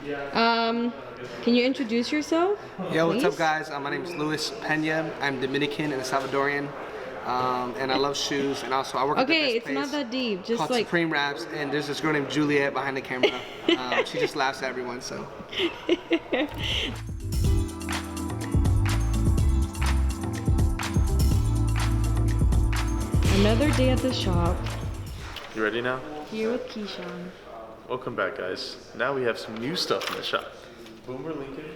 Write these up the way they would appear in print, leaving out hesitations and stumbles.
Can you introduce yourself? Yo, what's please? up, guys? My name is Luis Pena. I'm Dominican and Salvadorian, and I love shoes. And also, I work at the best It's place not that deep. Just called like Supreme Wraps. And there's this girl named Juliet behind the camera. She just laughs at everyone. So. Another day at the shop. You ready now? Here with Keyshawn. Welcome back, guys. Now we have some new stuff in the shop. Boomer Lincoln.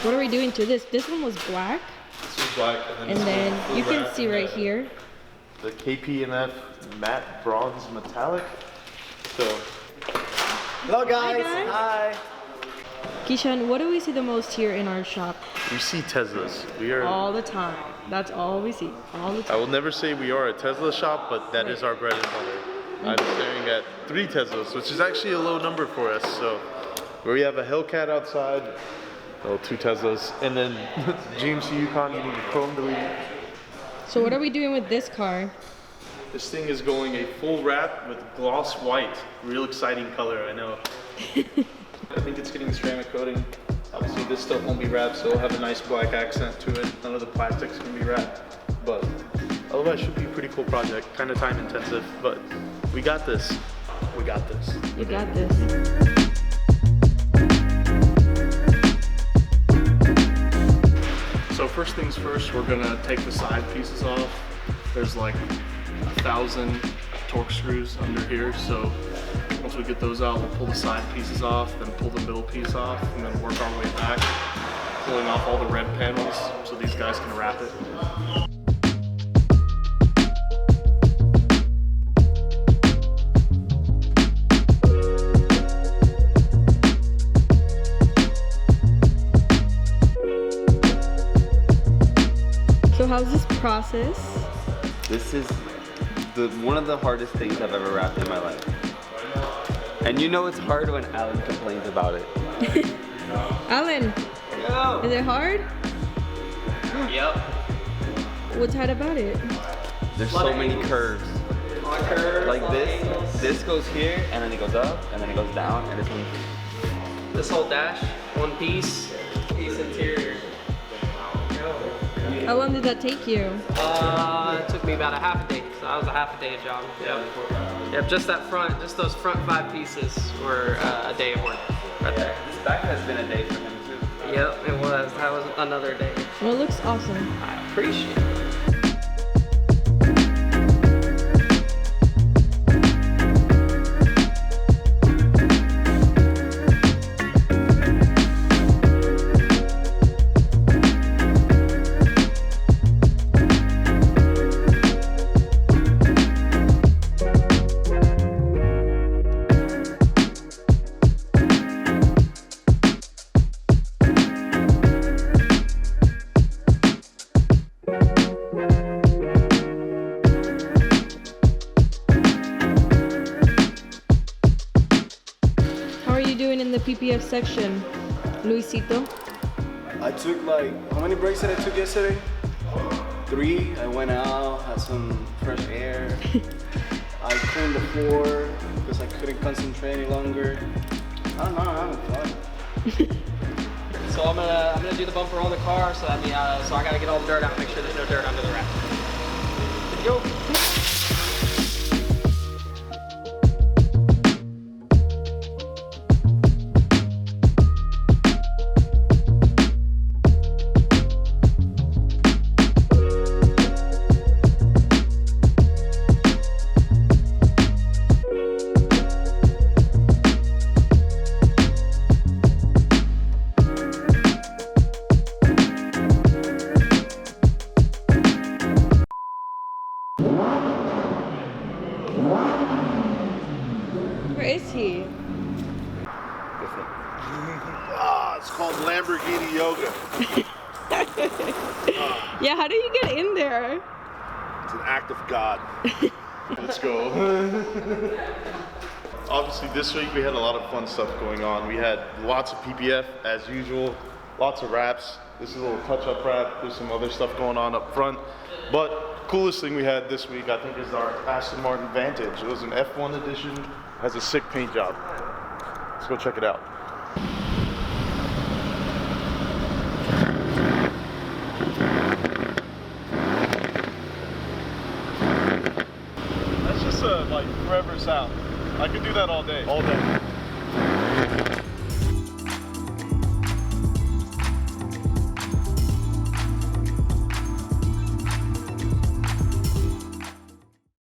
What are we doing to this? This one was black. This is black, And then you can see right here. The KPMF matte bronze metallic. So, Hello, guys. Hi. Keyshawn, what do we see the most here in our shop? we see Teslas. We are. All the time. That's all we see. All the I time. will never say we are a Tesla shop, but that is our bread and butter. I'm staring at 3 Teslas, which is actually a low number for us. So, we have a Hellcat outside, 2 Teslas, and then GMC Yukon getting the chrome deleted. So what are we doing with this car? This thing is going a full wrap with gloss white. Real exciting color, I know. I think it's getting ceramic coating. Obviously this stuff won't be wrapped, so it'll have a nice black accent to it. None of the plastics can be wrapped. But otherwise it should be a pretty cool project. Kind of time intensive, but we got this. We got this. You got this. So first things first, we're gonna take the side pieces off. There's like 1,000 torque screws under here, so once we get those out, we'll pull the side pieces off, then pull the middle piece off, and then work our way back, pulling off all the red panels so these guys can wrap it. So how's this process? This is one of the hardest things I've ever wrapped in my life. And you know it's hard when Alan complains about it. Alan, Yo. is it hard? Yep. What's hard about it? There's so many curves. Like this goes here, and then it goes up, and then it goes down, and This whole dash, one piece interior. How long did that take you? It took me about a half a day, so that was a half a day job. Yep, just that front, just those front 5 pieces were a day of work right there. This back has been a day for him too. Yep, it was. That was another day. Well, it looks awesome. I appreciate it. In the PPF section, Luisito. I took like, how many breaks did I took yesterday? 3. I went out, had some fresh air. I cleaned the floor because I couldn't concentrate any longer. I don't know, I'm having fun. So I'm gonna do the bumper on the car, so that so I gotta get all the dirt out, make sure there's no dirt under the wrap. Good to go. Where is he? It's called Lamborghini yoga. Yeah, how do you get in there? It's an act of God. Let's go. Obviously this week we had a lot of fun stuff going on. We had lots of PPF as usual, lots of wraps. This is a little touch-up wrap. There's some other stuff going on up front. But coolest thing we had this week, I think, is our Aston Martin Vantage. It was an F1 edition. Has a sick paint job. Let's go check it out. That's just a like forever sound. I could do that all day. All day.